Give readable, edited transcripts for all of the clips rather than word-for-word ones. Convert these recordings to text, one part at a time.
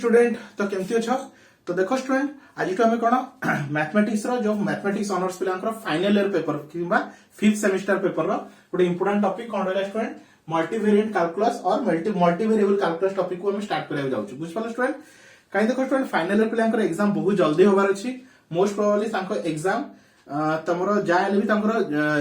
Student तो केमती अच्छ तो देखो स्टूडेंट आज आम कौन मैथमेटिक्स जो मैथमेटिक्स ऑनर्स पिला फाइनल इयर पेपर कि फिफ्थ सेमिस्टर पेपर गोटे इंपोर्टेंट टॉपिक कौन रहा स्टूडेंट मल्टीवेरिएंट कैलकुलस और मल्टीवेरिएबल कैलकुलस टॉपिक को हम स्टार्ट करने जाऊँ बुझिपाल स्टूडेंट कहीं देखो स्टूडेंट फाइनल इयर पिला एग्जाम बहुत जल्दी होबार अच्छी मोस्ट प्रोबेबली एग्जाम तुम जहाँ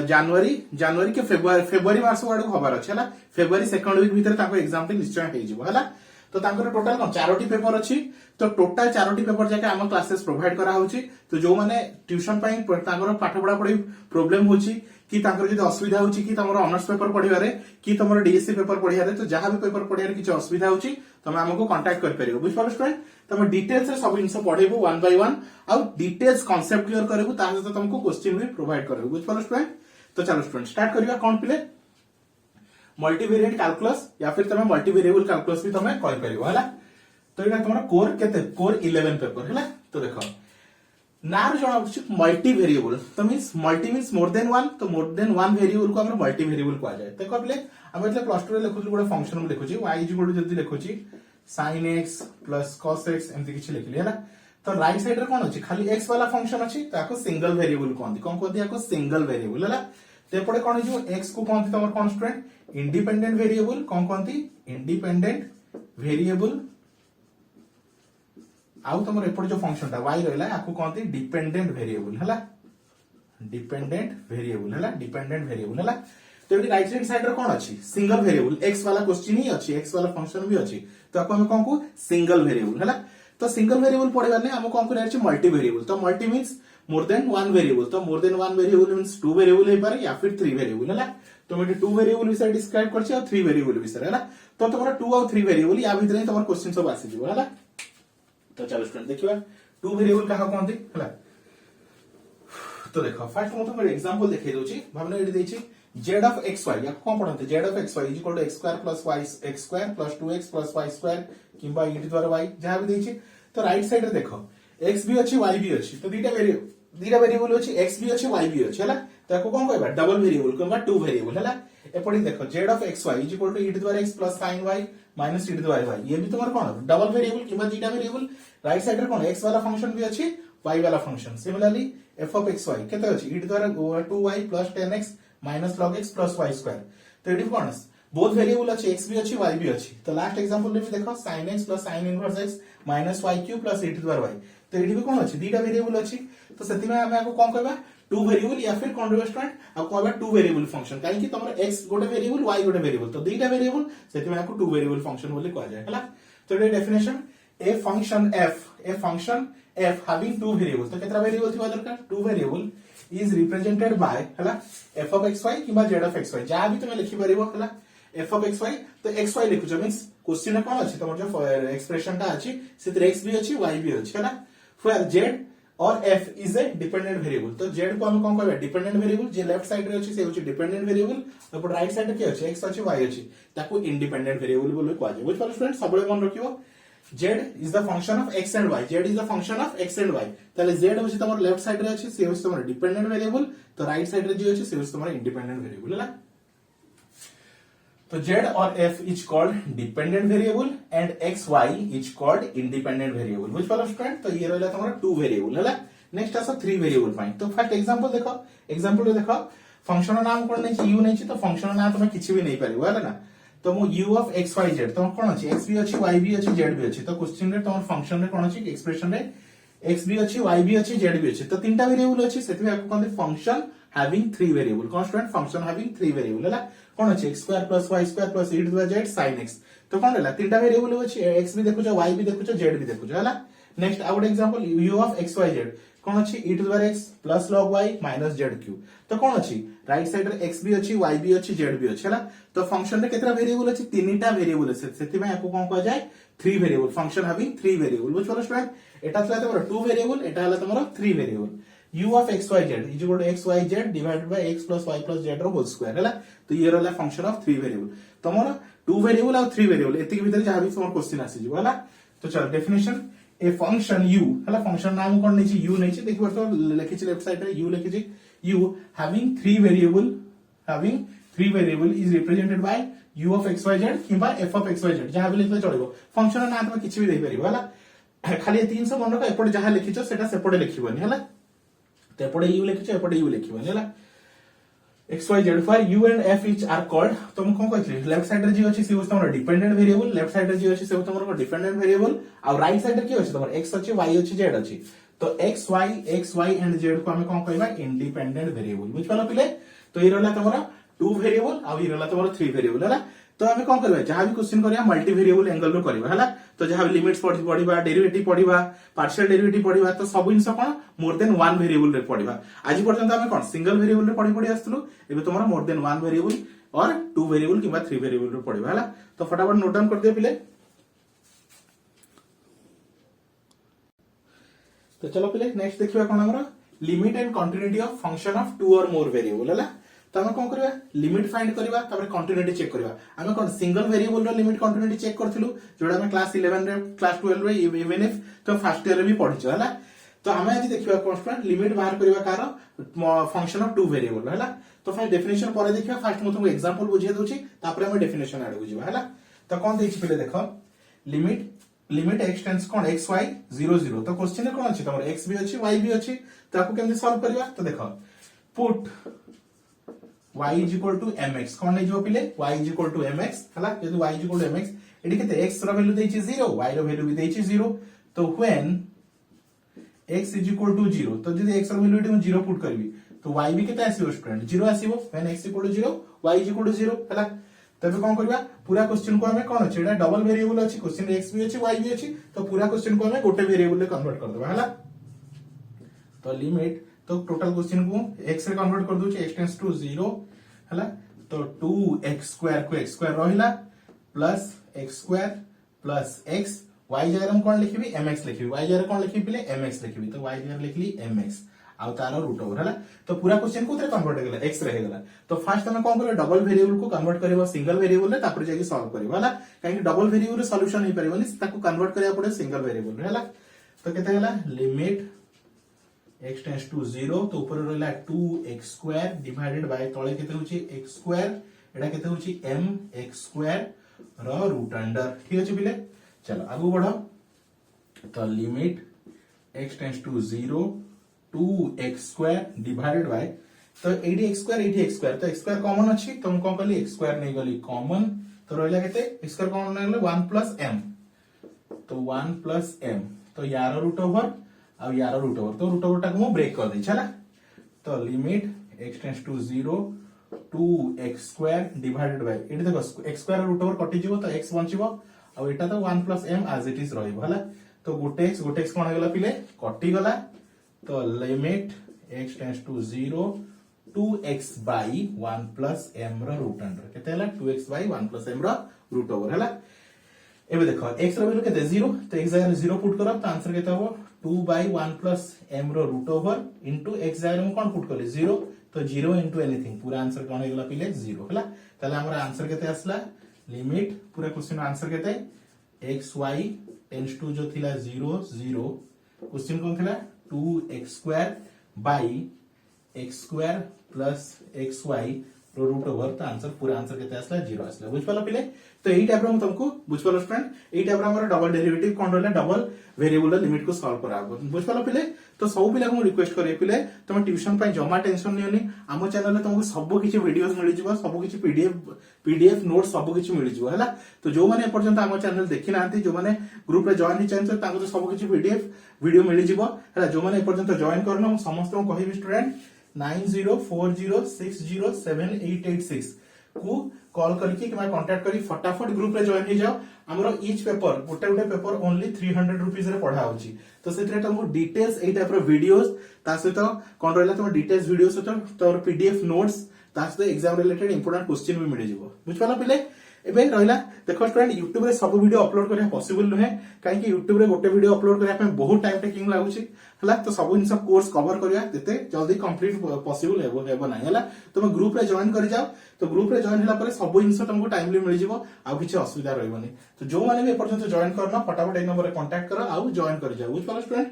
जनवरी जनवरी के फेब्रुआरी मास आड़ हबार अच्छे है फेब्रुआरी सेकंड वीक भितर एग्जाम निश्चय हो तो टोटाल कौन चारोटी पेपर अच्छी तो टोटाल चारोटी पेपर जाके आम क्लासेस प्रोवाइड करा होची तो जो माने ट्यूशन पाठ पढ़ा पढ़ी प्रोब्लेम होची कि असुविधा होची कि तुम ऑनर्स पेपर पढ़िबारे कि तुम डीएससी पेपर पढ़िबारे तो जहां भी पेपर पढ़िबारे किसी असुविधा होची तुम हमको कांटेक्ट कर परिबो बुझिपारो स्टूडेंट तुम डिटेल्स रे सब जिंस पढ़ेबो वन बाय वन आ डिटेल्स कांसेप्ट क्लियर करबो ता सहित तुमको क्वेश्चन भी प्रोवाइड करबो बुझिपारो स्टूडेंट तो चलो स्टूडेंट स्टार्ट करिया कौन पिले मल्टीवेरिएंट कैलकुलस या फिर तुम मल्टीवेरिएबल कैलकुलस भी तुम कहि परिबो हला तो ये तुम कोर केते कोर 11 पेपर है तो देखो नार जन मल्टीवेरिएबल तो means multi means more than one तो मोर देन वन वेरिएबल को हम मल्टीवेरिएबल कहा जाए देखो पले हम एतले प्लस 2 रे लिखुछु गोटे फंक्शन में लिखुछि y जल्दी लिखुछि sin x plus cos x एमति किछि लिखली है तो राइट साइड रे कोन अछि खाली x वाला फंक्शन अछि ताको सिंगल वेरिएबल कोन कोन कोन दिया को सिंगल वेरिएबल है तेपड़े कौन जो x को कौन तुम कौन स्टूडेंट इंडिपेंडेंट वेरिएबल कौन कौन इंडिपेंडेंट वेरिएबल आउ तुम एपटे जो फंक्शन टा y रहला याकू कौन डिपेंडेंट वेरिएबल है डिपेंडेंट वेरिएबल है डिपेंडेंट वेरिएबल है तो ये राइट हैंड साइड रे कौन अछि सिंगल वेरिएबल x वाला क्वेश्चन ही अछि x वाला फंक्शन भी अछि तो आपको हम कौन को सिंगल वेरिएबल है तो सिंगल वेरिएबल पढ़ेबा ने हम कौन कर मल्टी वेरिएबल तो multi means more than one variable तो more than one variable means two variable है पारे या फिर थ्री वेरिएबल है तो मैं टू वेरिएबल विषय डिस्क्राइब करछि और थ्री वेरिएबल विषय है तो तुम्हारा टू और थ्री वेरिएबल या भीतर ही तुम्हारा क्वेश्चन सब आसी जीवो है तो चलो स्टूडेंट देखिबा टू वेरिएबल कहा कोनथि है तो देखो फर्स्ट मैं तुमको एग्जांपल देखै दोछि भावना एडी देछि z of xy या कोन पढनते z of xy = x² + y x² + 2x + y² किबा e द्वारा y जहां भी देछि तो राइट साइड रे देखो x भी अछि y भी अछि तो दीटा वेरिएबल अछि x भी अछि y भी अछि हैला ताको कोन कहबा डबल वेरिएबल किबा टू वेरिएबल हैला एपडी देखो z of xy = e द्वारा x + sin y - e द्वारा y ये भी तुम्हारा कोन डबल वेरिएबल किबा दीटा वेरिएबल राइट साइड रे कोन x वाला फंक्शन भी अछि y वाला function similarly f of xy केते अछि e द्वारा 2y + 10x - log x + y² तो एडी कोन बोथ वेरिएबल अछि x भी अछि y भी अछि तो लास्ट एग्जांपल में भी देखो sin x + sin inverse x - y³ + e द्वारा y तो एडी भी कोन अछि दीटा वेरिएबल अछि तो सेति में हम कोन कहबा टू वेरिएबल या फिर कोन रेस्टोरेंट आ कहबा टू वेरिएबल फंक्शन काहे कि तमर x गोटे वेरिएबल y गोटे वेरिएबल तो दीटा वेरिएबल सेति में टू वेरिएबल फंक्शन बोली कहा जाय हला तो एडी definition a function f having two variables तो केतरा वेरिएबल थिबा दरकार two variable is represented by हला f of xy किबा z of xy जा भी तुम लिखि परिबो हला f of xy तो xy लिखु छ मींस क्वेश्चन कोन अछि तमर जो एक्सप्रेशन ता अछि सेते x भी अछि y भी अछि हला फिर z और f is a dependent variable तो z को हम कोन कहबे डिपेंडेंट वेरिएबल जे लेफ्ट साइड रे अछि से होछि डिपेंडेंट वेरिएबल और राइट साइड रे के अछि x अछि y अछि ताको इंडिपेंडेंट वेरिएबल बोले कहै छै बुझ पालो स्टूडेंट सबले मन रखियो z is the function of x and y z is the function of x and y ताले z होछि तमर लेफ्ट साइड रे अछि से होछि तमर डिपेंडेंट वेरिएबल तो राइट साइड रे जे अछि से होछि तमर इंडिपेंडेंट वेरिएबल है तो z और f is called dependent variable and x y is called independent variable बुझ पालो स्टूडेंट तो ये रहला तमर टू वेरिएबल है नेक्स्ट आसा थ्री वेरिएबल पाई तो फर्स्ट एग्जांपल देखो फंक्शन नाम कोन नै u नै तो फंक्शन नाम तुम किछि भी नै परिबो है ना तो मो u of x y z तो कोन अछि x भी अछि y भी अछि z भी अछि तो क्वेश्चन रे तमर फंक्शन रे कोन अछि एक्सप्रेशन रे x भी अछि y भी अछि z भी अछि तो तीनटा वेरिएबल अछि सेति में कोन फंक्शन हैविंग थ्री वेरिएबल कोन student function having three variable है कोन अछि x² + y² + e द्वारा z sin x तो कोन रहला तीनटा वेरिएबल अछि x भी देखुछ y भी देखुछ z भी देखुछ हला next out example u of x y z कोन अछि e द्वारा x + log y - z³ तो कोन अछि राइट साइड रे x भी अछि y भी अछि z भी अछि हला तो फंक्शन रे केतरा वेरिएबल अछि तीनटा वेरिएबल अछि सेति में आपको कोन कह जाय three variable function having three variable बुझ पालो स्टूडेंट एटा छला तमरो टू वेरिएबल एटा हला तमरो three variable u of x y z = x y z divided by x + y + z रो होल स्क्वायर हला तो ये रहला फंक्शन ऑफ थ्री वेरिएबल तमरो टू वेरिएबल और थ्री वेरिएबल एति के भीतर जहां भी तमरो क्वेश्चन आसी जीव हला तो चलो डेफिनेशन ए फंक्शन u हला फंक्शन नाम कोन नै छी u नै छी देखिबो तो लिखि छी लेफ्ट साइड रे u लिखि छी u having three variable is represented by u of xyz किंबा f of xyz जहां भी लिखले चलिबो फंक्शन ना तुम किछि भी देई परिबो हला खाली 300 मन रख एपटे जहां लिखिछो सेटा सेपटे लिखिबोनी हला तो एपटे u लिखिछो एपटे u लिखिबोनी हला xyz for u and f each are called तुम कोन कहथि लेफ्ट साइड रे जी अछि से तमर डिपेंडेंट वेरिएबल लेफ्ट साइड रे जी अछि से तमर डिपेंडेंट वेरिएबल आ राइट साइड रे की अछि तमर x अछि y अछि z अछि तो x y एंड z को हमें कोन कहबा इंडिपेंडेंट वेरिएबल बुझ पालो पिले तो ई रहला तमरा 2 वेरिएबल आ ई रहला तमरा 3 वेरिएबल हला तो हमें कोन करबा जहां भी क्वेश्चन करिया मल्टी वेरिएबल एंगल रो करबा हला तो जहां भी लिमिट्स पढिबा डेरिवेटिव पढिबा पार्शियल डेरिवेटिव पढिबा तो सब इनस कोन मोर देन 1 वेरिएबल रे पढिबा आज पर्यंत हमें कोन सिंगल वेरिएबल रे पढि आस्तलु एबे तमरा मोर देन 1 वेरिएबल और 2 वेरिएबल किबा 3 वेरिएबल रे पढिबा हला तो फटाफट नोट डाउन कर दियो पिले तो चलो पिले नेक्स्ट देखिबा कोन हमरा limit and continuity of function of 2 और मोर वेरिएबल हला तो हम कोन करबा लिमिट फाइंड करबा तबरे कंटीन्यूटी चेक करबा हम कोन सिंगल वेरिएबल रो लिमिट कंटीन्यूटी चेक करथिलु जोडा हम क्लास 11 रे क्लास 12 रे इवन इफ तो फर्स्ट ईयर रे भी पढिछ हला तो हम आज देखिबा कांस्टेंट लिमिट बाहर करबा कार फंक्शन ऑफ 2 वेरिएबल हला तो फाइ डेफिनेशन परे देखिबा फर्स्ट म तुमको एग्जांपल बुझिए दोची तापर हम डेफिनेशन आड बुझिबा हला तो कोन देछि पहिले देखो लिमिट x टेंड्स कोन x y 0 0 तो क्वेश्चन कोन अछि तमर x भी अछि y भी अछि ताको केमति सॉल्व करबा तो देखो put y is equal to mx कोन नै जो पिले y is equal to mx हला यदि y is equal to mx एडी केते x रो वैल्यू दैछि 0 y रो वैल्यू भी दैछि 0 तो when x is equal to 0 तो यदि x रो वैल्यू एडी 0 पुट करबी तो y भी केते आसीबो student 0 आसीबो when x equal to 0 y is equal to 0 हला तबे कोन करबा पूरा क्वेश्चन को हमें कोन अछि एटा डबल वेरिएबल अछि क्वेश्चन रे x भी अछि y भी अछि तो पूरा क्वेश्चन को हमें गोटे वेरिएबल रे कन्वर्ट कर देबा हला तो लिमिट तो टोटल क्वेश्चन को x रे कन्वर्ट कर दोछि x टेंड्स टू 0 हला तो 2x स्क्वायर को x स्क्वायर रहिला plus x square plus x y जगह हम कोन लिखिबी mx लिखिबी y जगह कोन लिखिबी पले mx लिखिबी तो y जगह लिखली mx आ तारो रूट ओवर हला तो पूरा क्वेश्चन को कन्वर्ट हो गेला x रह गेला तो फर्स्ट हम कोन करबा डबल वेरिएबल को कन्वर्ट करबा सिंगल वेरिएबल रे तापर जाके सॉल्व करबा हला काहे कि डबल वेरिएबल रे सॉल्यूशन हे परबनी ताको कन्वर्ट करया पड़े सिंगल वेरिएबल रे हला तो केते गेला लिमिट x टेंड्स टू 0 तो ऊपर रहला 2x स्क्वायर डिवाइडेड बाय तळे केते होची x स्क्वायर एडा केते होची mx स्क्वायर रो रूट अंडर ठीक अछि बिले चलो आगु बढ़ो तो limit x tends to 0 2x square divided by तो 80x स्क्वायर तो x स्क्वायर कॉमन अछि तो हम कोन करली x स्क्वायर नै गली कॉमन तो रहला केते x स्क्वायर कॉमन नै गले 1 प्लस m तो 1 प्लस m तो यार रूट ओवर आ यार रूट ओवर तो रूट ओवर टाको मो ब्रेक कर दै छला तो limit x tends to 0 2x square divided by एटी देखो x स्क्वायर रूट ओवर कटि जिवो तो x बंचिबो आ एटा तो 1 plus m as it is रहइबो हला तो गोटे x कोन हो गेला पिले कटि गला तो limit x tends to 0 2x by 1 plus m रो रूट अंडर केते हला 2x by 1 plus m रो रूट ओवर हला एबे देखो x रो वैल्यू केते 0 तो x जगह 0 पुट करब तो आंसर केते हो 2 by 1 plus m रो रूट ओवर इनटू x जगह हम कोन पुट करले 0 तो 0 इनटू एनीथिंग पूरा आंसर कोन हेगला पिले 0 हला तले हमरा आंसर केते आसला लिमिट पूरा क्वेश्चन आंसर केते x y टेंड्स टू जो थिला 0 0 क्वेश्चन कोन थिला 2x square by x square plus xy रो रूट ओवर तो आंसर पूरा आंसर केते आसला 0 आसला बुझ पालो पिले तो एई टाइप रो हम तुमको बुझ पालो स्टूडेंट एई टाइप रो हमर डबल डेरिवेटिव कोन रहला डबल वेरिएबल लिमिट को सॉल्व कराबो बुझ पालो पिले तो सब पिला को रिक्वेस्ट करे पिले तुम ट्यूशन पय जमा टेंशन नियोनी हमो चैनल रे तुमको सब किछि वीडियोस मिलि जिवो सब किछि पीडीएफ नोट सब किछि मिलि जिवो हला तो जो माने पर्यंत हमो चैनल देखि नांती जो माने ग्रुप रे जॉइन हि चाहन ताको तो सब किछि पीडीएफ वीडियो मिलि जिवो हला जो माने पर्यंत जॉइन करनो हम समस्त को कहिबी स्टूडेंट 9040607886 को कॉल करके कि कांटेक्ट करी फटाफट ग्रुप रे जॉइन हो जाओ हमरो ईच पेपर गोटे गोटे पेपर ओनली 300 रुपीस रे पढ़ा होची तो सेतरे तुमको डिटेल्स एई टाइप रो वीडियोस ता सहित कोन रहला तुम डिटेल्स वीडियोस तो तोर पीडीएफ नोट्स ता सहित एग्जाम रिलेटेड इंपोर्टेंट क्वेश्चन भी मिल जिवो बुझ पाला पिले एबे रहला देखो स्टूडेंट YouTube रे सब वीडियो अपलोड करिया पॉसिबल नहे काहे कि YouTube रे गोटे वीडियो अपलोड करिया पे बहुत टाइम टेकिंग लागुची हला तो सब इन सब कोर्स कवर करिया तेते जल्दी कंप्लीट पॉसिबल हेबो नाही हला तुम ग्रुप रे जॉइन करि जाओ तो ग्रुप रे जॉइन हला पर सब इन सब तुमको टाइमली मिल जिवो आ किछि असुविधा रहइबनी तो जो माने भी एपर्यंत जॉइन करना फटाफट ए नंबर रे कांटेक्ट करो आ जॉइन करि जाओ बुझ पालो स्टूडेंट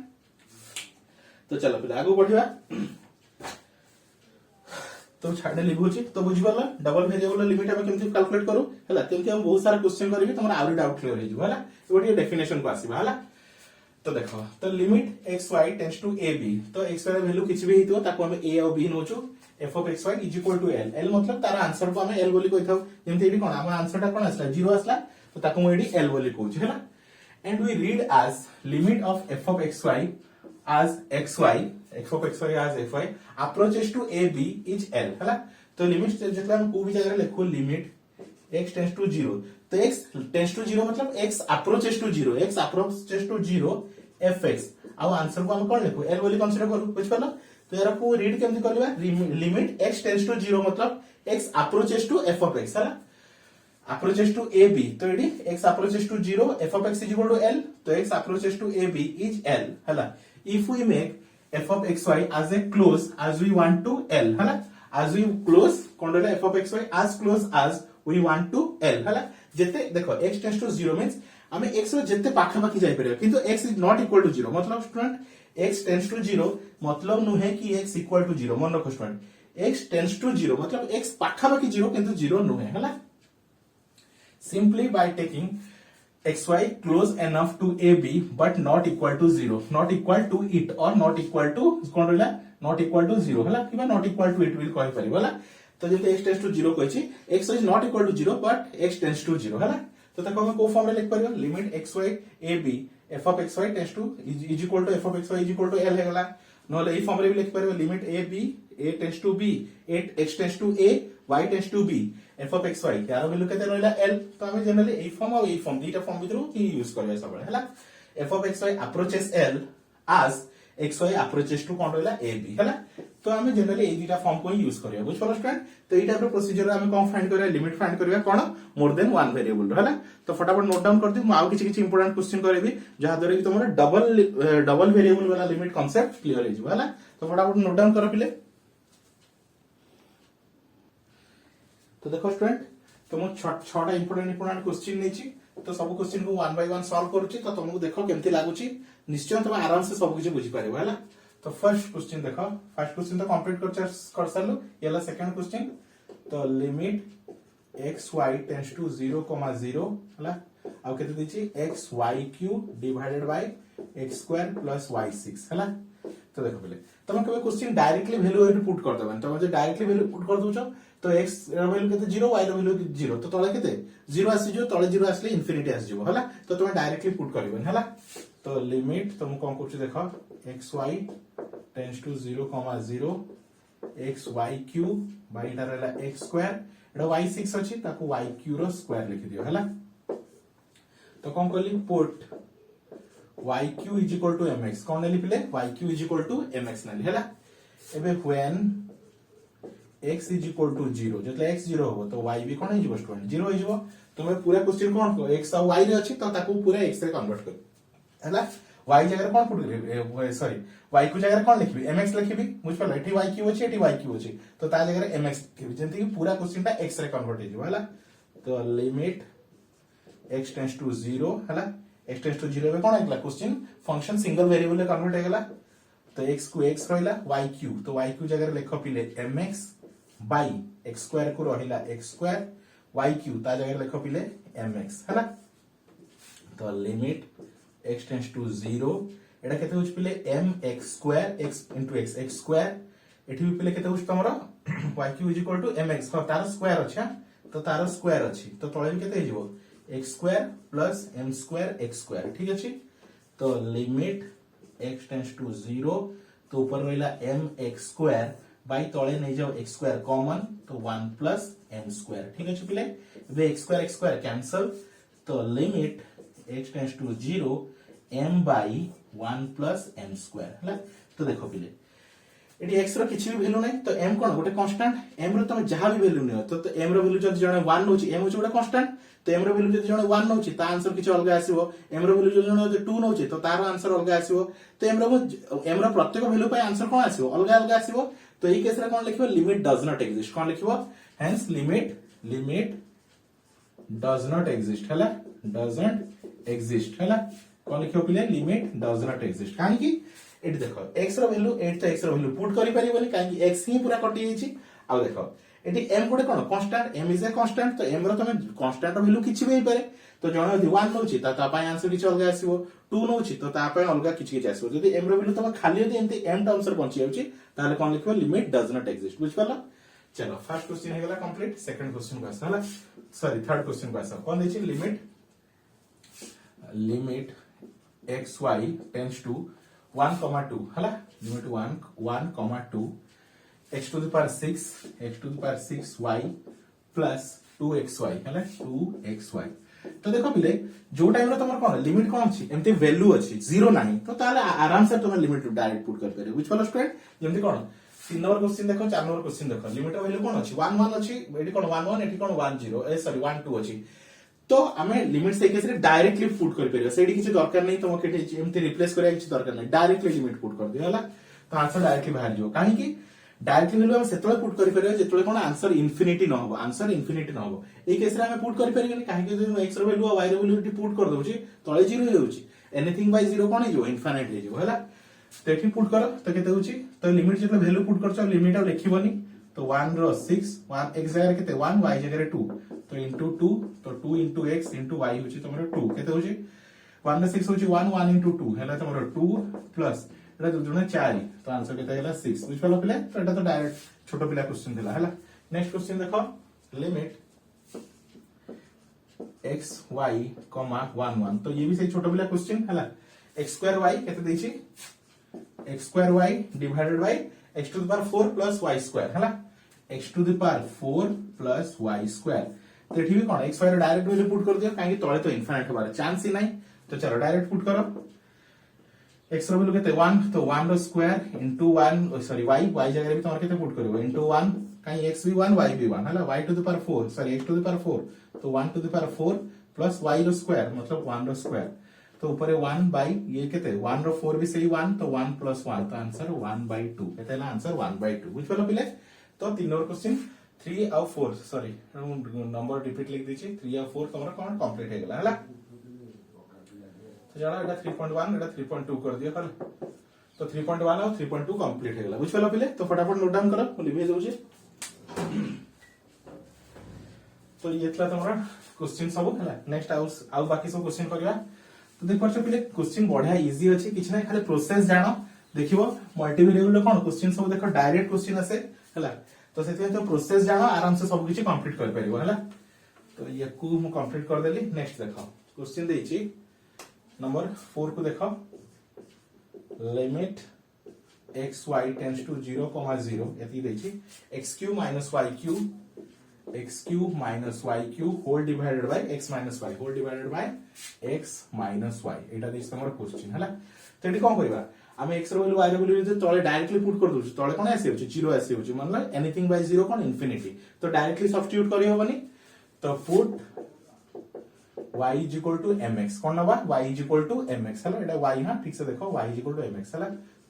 तो चलो फिर आगु बढ़िया तो छाड़े लिखुची तो बुझी पाला डबल वेरिएबल लिमिट हम केमती कैलकुलेट करू हला केमती हम बहुत सारा क्वेश्चन करबी तमरा आउरी डाउट क्लियर हो जिवो हला एबोडी डेफिनेशन को आसीबा हला तो देखो तो limit x y tends to a b तो एक्स वाई वैल्यू किछि भी हितो ताको हम ए और बी नोचू f of x y is equal to l l मतलब तार आंसर को हम एल बोली कहि थाउ जेमती एडी कोन हम आंसर टा कोन आसला 0 आसला तो ताको हम एडी एल बोली कहू हला and we read as limit of f of x y as xy f of xy as fy approaches to ab is l हला तो लिमिट जेतला हम को भी जगह लिखो लिमिट x टेंड्स टू 0 तो x टेंड्स टू 0 मतलब x approaches to 0 x approaches to 0 fx आ आंसर को हम कोन लिखो l बोली कंसीडर करू बुझ पालो तो यार को रीड केमति करबा लिमिट x टेंड्स टू 0 मतलब x approaches to f of x हला approaches to ab तो AD x approaches to 0 f of x is equal to l तो x approaches to ab is l हला if we make f of xy as a close as we want to l हला as we close कोन रहला f of xy as close as we want to l हला जेते देखो x tends to 0 means हमें x रो जेते पाखा पाखी जाई परियो किंतु x is not equal to 0 मतलब स्टूडेंट x tends to 0 मतलब नुहे कि x equal to 0 मन रखो स्टूडेंट x tends to 0 मतलब x पाखा पाखी 0 किंतु 0 नुहे हला simply by taking xy close enough to ab but not equal to 0 not equal to it or not equal to कोन रहला not equal to 0 हला किबा not equal to it will कहि परिबो हला तो जेते x tends to 0 कहछि x is not equal to 0 but x tends to 0 हला तो ताको हम को फॉर्म रे लिख परिबो limit xy ab f of xy tends to is equal to f of xy is equal to l हेगला नले ई फॉर्म रे भी लिख परिबो limit ab a tends to b x tends to a y tends to b f of xy यार value केते रहला l तो हमें जनरली ए फॉर्म और ए फॉर्म दीटा फॉर्म भितरु ही यूज करबे सबले हला f of xy approaches l as xy approaches to कोन रहला ab हला तो हमें जनरली ए दीटा फॉर्म को ही यूज करबे बुझ पलो स्टूडेंट तो ई टाइप रो प्रोसीजर हमें कोन फाइंड करबे लिमिट फाइंड करबे कोन मोर देन वन वेरिएबल हला तो फटाफट नोट डाउन कर दी म आउ किछि इंपोर्टेंट क्वेश्चन करबी जहा दरे कि तमरा डबल वेरिएबल वाला लिमिट कांसेप्ट क्लियर हो जिवो हला तो फटाफट नोट डाउन कर पिले तो देखो स्टूडेंट तो मु छटा इंपोर्टेंट क्वेश्चन नेची तो सब क्वेश्चन को वन बाय वन सॉल्व करूची तो तुमको देखो केमती लागुची निश्चय तुम आराम से सब कुछ बुझी पारिबो हला तो फर्स्ट क्वेश्चन देखो फर्स्ट क्वेश्चन तो कंप्लीट कर सारलो येला सेकंड क्वेश्चन तो limit x y tends to 0, 0 हला आ केते दिछि x y cube divided by x square plus y6 हला तो देखो पहले तुम केबे क्वेश्चन डायरेक्टली वैल्यू एट पुट कर देबन तुम जे डायरेक्टली वैल्यू पुट कर दोछो तो x ର वैल्यू केते 0 y ର वैल्यू 0 तो तळे केते 0 आसी जो तळे 0 आसले इन्फिनिटी आसी जो हला तो तुम डायरेक्टली पुट करबन हला तो लिमिट तुम कोन करछु देखो xy tends to 0, 0 xy cube by इटा रहला x स्क्वायर एटा y6 अछि ताको y क्यूब रो स्क्वायर लिखि दियो हला तो कोन करली put y cube is equal to mx कोन नेली पिले y cube is equal to mx नेली हला एबे when x is equal to 0 जतले x 0 हो तो y भी कोन हिजबो स्टूडेंट 0 हिजबो तुमे पूरा क्वेश्चन कोन को x और y रे अछि तो ताको पूरा x रे कन्वर्ट कर हला y जगह कोन पुट करबे सॉरी y को जगह कोन लिखबी mx लिखबी बुझ पले एठी y क्यूब अछि एठी y क्यूब अछि तो ता जगह mx लिखबी जेंति कि पूरा क्वेश्चन ता x रे कन्वर्ट हिजबो हला तो लिमिट x टेंड्स टू 0 हला x टेंड्स टू 0 बे कोन एकला क्वेश्चन फंक्शन सिंगल वेरिएबल रे कन्वर्ट हेगला तो x को x रहला y क्यूब तो y क्यूब जगह लिख पिले mx बाय x स्क्वायर को रहिला x स्क्वायर y क्यूब ता जगह लिख पिले mx हला तो लिमिट x टेंड्स टू 0 एटा केते होच पिले mx square x * x x square एठी भी पिले केते होच तमरो y क्यूब = mx ह तार स्क्वायर अछि तो तार स्क्वायर अछि तो तळे केते हिजबो x square plus m square x square ठीक अछि तो लिमिट x टेंड्स टू 0 तो ऊपर रहिला mx स्क्वायर बाय तळे नै जाओ x स्क्वायर कॉमन तो 1 प्लस m स्क्वायर ठीक अछि पिले बे x स्क्वायर कैंसिल तो limit x tends to 0 m by 1 plus m square हला तो देखो पिले एटी x रो किछि भी वैल्यू नै तो m कोन गोटे कांस्टेंट m रो तमे जहां भी वैल्यू नै तो m रो वैल्यू जदि जणे 1 नोछि m होछि गोटे कांस्टेंट तो m रो वैल्यू जदि जणे 1 नोछि ता आंसर किछि अलगा आसीबो m रो वैल्यू जदि जणे 2 नोछि तो तार आंसर अलगा आसीबो तो m रो प्रत्येक वैल्यू पय आंसर कोन आसीबो अलगा अलगा आसीबो तो ई केस रे कोन लिखिबो लिमिट डज नॉट एग्जिस्ट कोन लिखिबो hence limit does not exist हला डजंट एग्जिस्ट हला कोन लिखिबो पिले लिमिट डज नॉट एग्जिस्ट काहे कि एटी देखो x रो वैल्यू 8 तो x रो वैल्यू पुट करि परिबोनी काहे कि x ही पूरा कटि हिची आ देखो एटी m गोटे कोन constant m is a constant तो m रो तमे कांस्टेंट रो वैल्यू किछि भी हेई पारे तो जण यदि 1 नउछि ता पय आंसर किछि अलगा आसीबो 2 नउछि तो ता पय अलगा किछि किछि आसीबो जदि m रो वैल्यू तमे खाली यदि एंती m टर्म्स रे पहुंची जाउछि ताले कोन लिखबो लिमिट डज नॉट एग्जिस्ट बुझ पाला चलो फर्स्ट क्वेश्चन हे गेला कंप्लीट सेकंड क्वेश्चन को आसला सॉरी थर्ड क्वेश्चन को आसा कोन दैछि लिमिट xy टेंड्स टू 1, 2 हला limit 1, 2 x to the power 6 y plus 2xy हला 2xy तो देखो पिले जो टाइम रे तमर कोन लिमिट कोन अछि एमते वैल्यू अछि जीरो नाही तो ताले आराम से तुम लिमिट डायरेक्ट पुट कर पारे व्हिच वाला स्टूडेंट जेमते कोन 3 नंबर क्वेश्चन देखो 4 नंबर क्वेश्चन देखो लिमिट वैल्यू कोन अछि 1 1 अछि एटी कोन 1 1 एटी कोन 1 0 ए सॉरी 1 2 अछि तो हमें लिमिट से केस रे डायरेक्टली पुट कर परियो सेडी किछि दरकार नै तुम केटे एमते रिप्लेस करिया किछि दरकार नै डायरेक्टली लिमिट पुट कर दियो हला तो आंसर डायरेक्टली बाहर जो काहे कि डायरेक्टली वैल्यू हम सेतले पुट करि परियो जेतले कोन आंसर इन्फिनिटी न होबो आंसर इन्फिनिटी न होबो एई केस रे हमें पुट करि परियो काहे कि जो x रो वैल्यू और y रो वैल्यू पुट कर दोछि तळे 0 हो जाउछि एनीथिंग बाय 0 कोन हो इन्फिनिट हो जाउ हला तो एठी पुट करो तो केते होछि तो लिमिट जेतले वैल्यू पुट करछो लिमिट आ लिखिबोनी तो 1 रो 6 1 x जगह केते 1 y जगह 2 तो इनटू 2 तो 2 इनटू x इनटू y होछि तमरो 2 केते होछि 1 रे 6 होछि 1 1 इनटू 2 हैला तमरो 2 प्लस एटा दुने 4 तो आंसर केते हैला 6 बुझ पालो पिले तो एटा तो डायरेक्ट छोटो पिला क्वेश्चन थिला हैला नेक्स्ट क्वेश्चन देखो लिमिट x y 1 1 तो ये भी सही छोटो पिला क्वेश्चन हैला x स्क्वायर y केते दैछि x square y divided by x to the power 4 plus y square हैला x to the power 4 plus y square तो एठी भी कोन x y रो डायरेक्ट वैल्यू पुट कर दियो काहे कि तळे तो इनफिनिट होबार चांस ही नाही तो चलो डायरेक्ट पुट करो x रो वैल्यू केते 1 तो 1 रो square into 1 sorry y y जगह भी तमर केते पुट करबो इनटू 1 काहे x भी 1 y भी 1 हैला y to the power 4 sorry x to the power 4 तो 1 to the power 4 plus y रो स्क्वायर मतलब 1 रो स्क्वायर तो ऊपर 1 बाय ये केते 1 रो 4 भी सही 1 तो 1 प्लस 1 तो आंसर 1/2 केते ला आंसर 1/2 बुझ पालो पिले तो 3 नंबर क्वेश्चन 3 और 4 सॉरी नंबर रिपीट लिख दीची 3 और 4 तमरा कोन कंप्लीट हे गेला हला तो जाना एटा 3.1 एटा 3.2 कर दियो हल तो 3.1 और 3.2 कंप्लीट हे गेला बुझ पालो पिले तो फटाफट नोट डाउन करो मैं लिखे जाउची तो ये थला तमरा क्वेश्चन सब हला नेक्स्ट आउ बाकी सब क्वेश्चन करबा तो देख परछ पिले क्वेश्चन बढ़िया इजी अछि किछ नै खाली प्रोसेस जानो देखिबो मल्टी वेरिएबल कोन क्वेश्चन सब देखो डायरेक्ट क्वेश्चन आसे हला तो सेते तो प्रोसेस जानो आराम से सब किछि कंप्लीट कर परिबो हला तो याकू मु कंप्लीट कर देली नेक्स्ट देखो क्वेश्चन देछि नंबर 4 को देखो limit x y tends to 0, 0 यति देछि x cube minus y cube whole divided by x minus y whole divided by x minus y एटा देछि हमर क्वेश्चन हला तो एटी कोन करबा हम x रो वैल्यू y रो वैल्यू जे तळे डायरेक्टली पुट कर दोछ तळे कोन आसी होछि 0 आसी होछि मतलब एनीथिंग बाय 0 कोन इंफिनिटी तो डायरेक्टली सब्स्टिट्यूट करि होबनी तो put y is equal to mx कोन नबा y is equal to mx हला एटा y हां ठीक से देखो y is equal to mx हला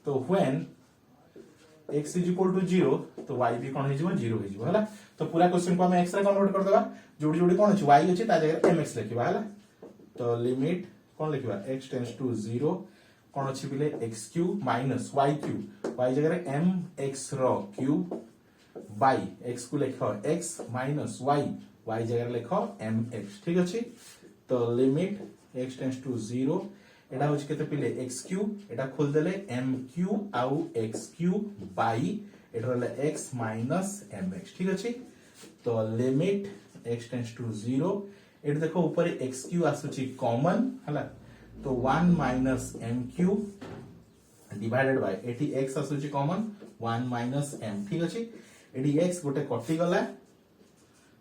तो when x is equal to 0 तो y भी कोन हे जिवो 0 हे जिवो हला तो पूरा क्वेश्चन को हम x रे कन्वर्ट कर देबा जोडी जोडी कोन अछि y अछि ता जगह mx लिखिबा हला तो लिमिट कोन लिखिबा x टेंड्स टू 0 कोन अछि बिले x cube minus y cube y जगह mx रो क्यूब बाय x को लिखो x माइनस y y जगह लिखो mx ठीक अछि तो लिमिट x टेंड्स टू 0 एटा होछि केते पिले x क्यूब एटा खोल देले m क्यूब आउ x क्यूब बाय एटा रहले x माइनस mx ठीक अछि तो लिमिट x टेंड्स टू 0 एटा देखो ऊपर x क्यूब आसुछि कॉमन हला तो 1 minus m cube divided by एटी x आसुछि कॉमन 1 माइनस m ठीक अछि एटी x गोटे कटि गला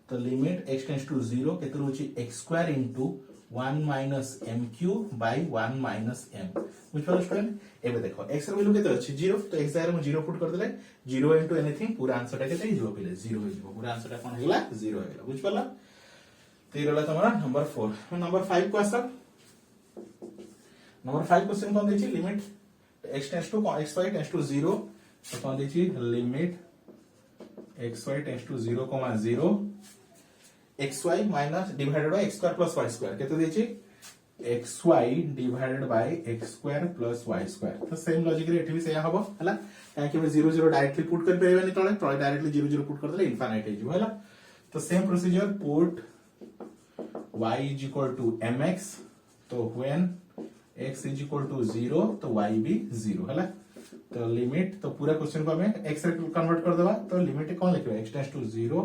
तो लिमिट x टेंड्स टू 0 केते होछि x square into 1 minus m cube by 1 minus m बुझ पालो स्टूडेंट एबे देखो x रो वैल्यू केते अछि 0 तो x जगह में 0 पुट कर देले 0 इनटू एनीथिंग पूरा आंसर टा केते हिजो पिले 0 हिजो पूरा आंसर टा कोन हेला 0 हेला बुझ पालो तो ये रहला तमरा नंबर 4 नंबर 5 को आसा नंबर 5 क्वेश्चन कोन देछि limit x tends to x y tends to 0 तो कोन देछि limit x y tends to 0, 0 xy minus divided by x square plus y square केते देछि xy divided by x square plus y square तो same logic रे एठी भी सेया हबो हला कहीं 0 0 डायरेक्टली पुट कर परिबेनी तळे तळे डायरेक्टली 0 0 पुट कर देले इनफाइनाइट हे जिवो हला तो same procedure put y is equal to mx तो when x is equal to 0 तो y भी 0 हला तो लिमिट तो पूरा क्वेश्चन को हमें x रे कन्वर्ट कर देबा तो लिमिट कौन लिखबा x टेंड्स टू 0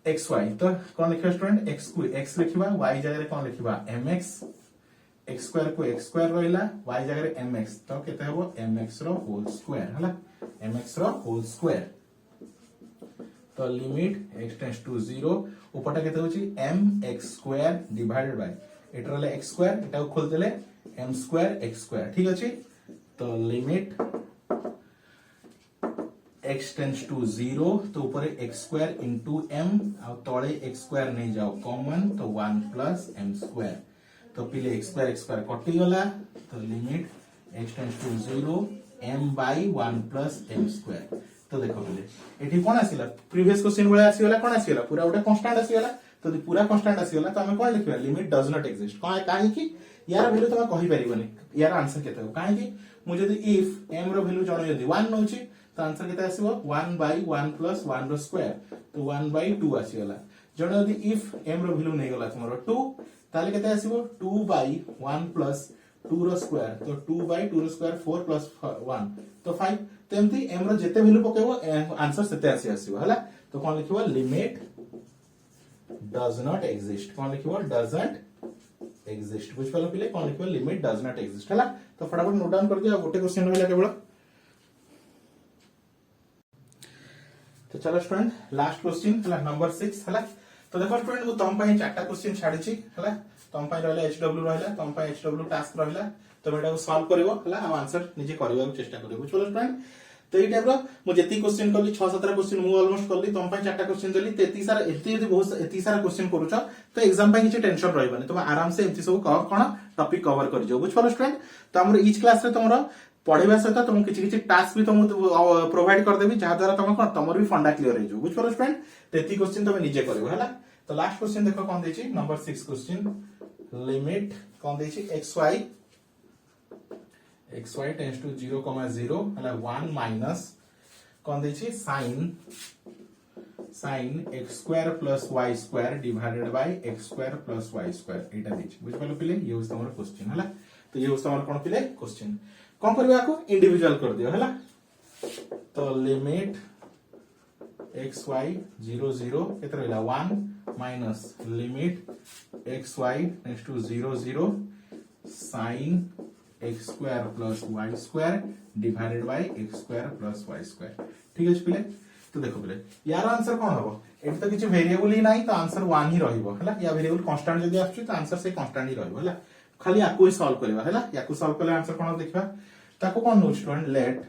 xy तो कौन लिखबा स्टूडेंट x को x लिखबा y जगह रे कौन लिखबा mx x स्क्वायर को x स्क्वायर रहला y जगह रे mx तो केते हबो mx रो होल स्क्वायर हला mx रो होल स्क्वायर तो लिमिट x टेंड्स टू 0 ऊपरटा केते होची mx स्क्वायर डिवाइडेड बाय एटा रहला x स्क्वायर एटा खोल देले m स्क्वायर x स्क्वायर ठीक अछि तो लिमिट x टेंड्स टू 0 तो ऊपर x स्क्वायर इनटू m और तळे x स्क्वायर नहीं जाओ कॉमन तो 1 प्लस m स्क्वायर तो पिले x स्क्वायर कटि गला तो limit x tends to 0 m by 1 plus m square तो देखो पिले एठी कोन आसीला प्रीवियस क्वेश्चन वाला आसीला कोन आसीला पूरा उडा कांस्टेंट आसीला तो पूरा कांस्टेंट आसीला तो हमें कोन लिखबा लिमिट डज नॉट एग्जिस्ट काहे कि यार वैल्यू तमे कहि परिबोनी यार आंसर केते हो काहे कि मु जदी इफ m रो वैल्यू जण जदी 1 नउची तो आंसर केते आसीबो 1 बाय 1 प्लस 1 रो स्क्वायर तो 1 बाय 2 आसीला जण जदी इफ m रो वैल्यू नै गला तुमरो 2 ताले केते आसीबो 2 बाय 1 प्लस 2 रो स्क्वायर तो 2 बाय 2 रो स्क्वायर 4 प्लस 1 तो 5 तेमती m रो जेते वैल्यू पकेबो आंसर सेते आसीबो हला तो कोन लिखिबो लिमिट डज नॉट एग्जिस्ट कोन लिखिबो डजंट एग्जिस्ट बुझ पालो पिले कोन लिखिबो लिमिट डज नॉट एग्जिस्ट हला तो फटाफट नोट डाउन कर दिया गोटे क्वेश्चन रहला केवल तो चलो स्टूडेंट लास्ट क्वेश्चन हला नंबर 6 हला तो देखो स्टूडेंट मु तम पई चारटा क्वेश्चन छाडी छी हला तम पई रहला एचडब्ल्यू रहला तम पई एचडब्ल्यू टास्क रहला तो मेटा सॉल्व करबो हला आ आंसर निजे करबा चेष्टा करबो बुझ पालो स्टूडेंट तो ये टाइप रो मु जेती क्वेश्चन करली 6 17 क्वेश्चन मु ऑलमोस्ट करली तम पई चारटा क्वेश्चन देली तेती सारा एती यदि बहुत एती सारा क्वेश्चन करूछ तो एग्जाम पई किछ टेंशन रहबनी तुम आराम से एती सब कोन टॉपिक कवर कर जो बुझ पालो स्टूडेंट तो हमर ईच क्लास रे तुमरो पढ़ेबा सहित तुम किछि टास्क भी तुम प्रोवाइड कर देबी जहा द्वारा तुम कोन तुमर भी फंडा क्लियर हो जो बुझ पालो स्टूडेंट तेती क्वेश्चन तुम निजे करबो हला तो लास्ट क्वेश्चन देखो कोन देछि नंबर 6 क्वेश्चन लिमिट कोन देछि xy टेंड्स टू 0,0 हला 1 माइनस कोन देछि sin x square plus y square divided by x square plus y square एटा देछि बुझ पालो पिले ये होस हमर क्वेश्चन हला तो ये होस हमर कोन पिले क्वेश्चन कोन करबा को इंडिविजुअल कर दियो हला तो लिमिट xy 0 0 केते रहला 1 minus limit xy tends to 0 0 sin x square plus y square divided by x square plus y square ठीक है पिले तो देखो पिले यार आंसर कोन हबो एत तो किछ वेरिएबल ही नाही तो आंसर 1 ही रहइबो हला या वेरिएबल कांस्टेंट जदी आछी तो आंसर से कांस्टेंट ही रहइबो हला खाली याकू ही सॉल्व करबा हला याकू सॉल्व करले आंसर कोन देखबा ताको कोन no student let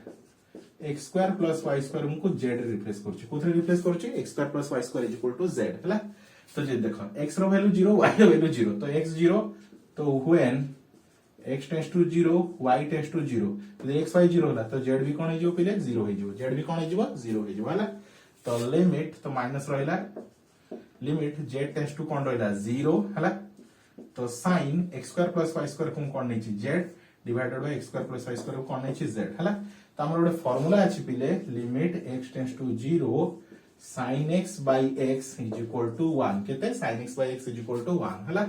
x square plus y square हमको z रे रिप्लेस करछि कोथरे रिप्लेस करछि x square plus y square is equal to z हला तो जे देखो x रो वैल्यू 0 y रो वैल्यू 0 तो x 0 तो when x tends to 0 y tends to 0 तो x y 0 होला तो z भी कोन हे जो पिले 0 हे जो z भी कोन हे जो 0 हे जो हला तो लिमिट तो माइनस रहला लिमिट z टेंड्स टू कोन रहला 0 हला तो sin x square plus y square को कोन नै छी z divided by x square plus y square को कोन नै छी z हला तो हमर ଗୋଟେ फार्मूला अछि पिले limit x tends to 0 sin x by x is equal to 1 केते sin x by x is equal to 1 हला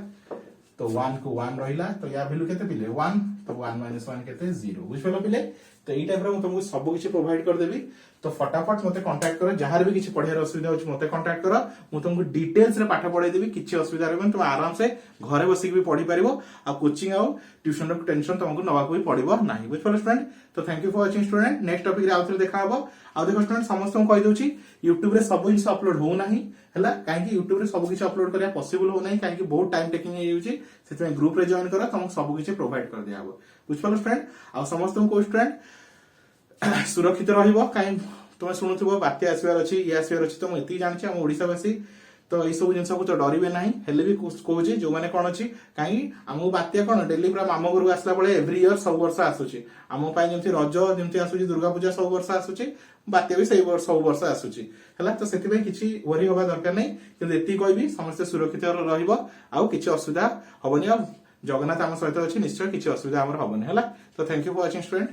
तो 1 को 1 रहिला तो या वैल्यू केते पिले 1 तो 1 माइनस 1 केते 0 बुझ पलो पिले तो ई टाइप रो म तुमको सब किछि प्रोवाइड कर देबी तो फटाफट मते कांटेक्ट करो जहार भी किछि पढियार असुविधा होछि मते कांटेक्ट करो मु तुमको डिटेल्स रे पाठ पढाई देबी किछि असुविधा रहबन तुम आराम से घरे बसिक भी पढी परिबो आ कोचिंग आ ट्यूशन रो टेंशन तुमको नवा को भी पढिबो नाही बुझ पलो स्टूडेंट तो thank you for watching student next topic रे आउथरे देखा हबो आ देखो स्टूडेंट समस्त को कहि दोछि YouTube रे सब जिंस अपलोड हो नाही हला काहे कि YouTube रे सब किछि अपलोड करिया पॉसिबल हो नाही काहे कि बहुत टाइम टेकिंग हे युछि सेते ग्रुप रे जॉइन करो तुमको सब किछि प्रोवाइड कर दिया हबो बुझ पलो स्टूडेंट आ समस्त को स्टूडेंट सुरक्षित रहिबो काहे तुम शुणुथबो बात्या आसबार अछि या आसबार अछि तो म एती जानछि हम ओडिसावासी तो ए सब जिंस को तो डरिबे नाही हेले भी कहूछि जो माने कोन अछि काई हमो बात्या कोन डेली पूरा मामो घर आसला बळे एवरी इयर सब वर्ष आसुछि हमो पाई जेमति रज जेमति आसुछि दुर्गा पूजा सब वर्ष आसुछि बात्या भी सही वर्ष सब वर्ष आसुछि हला तो सेति भाई किछि वरी होबा दरकार नै किंतु एती कहबी समस्त सुरक्षित रहिबो आ किछि असुविधा हबनी आ जगन्नाथ हम सहित अछि निश्चय किछि असुविधा हमर हबनी हला तो thank you for watching student.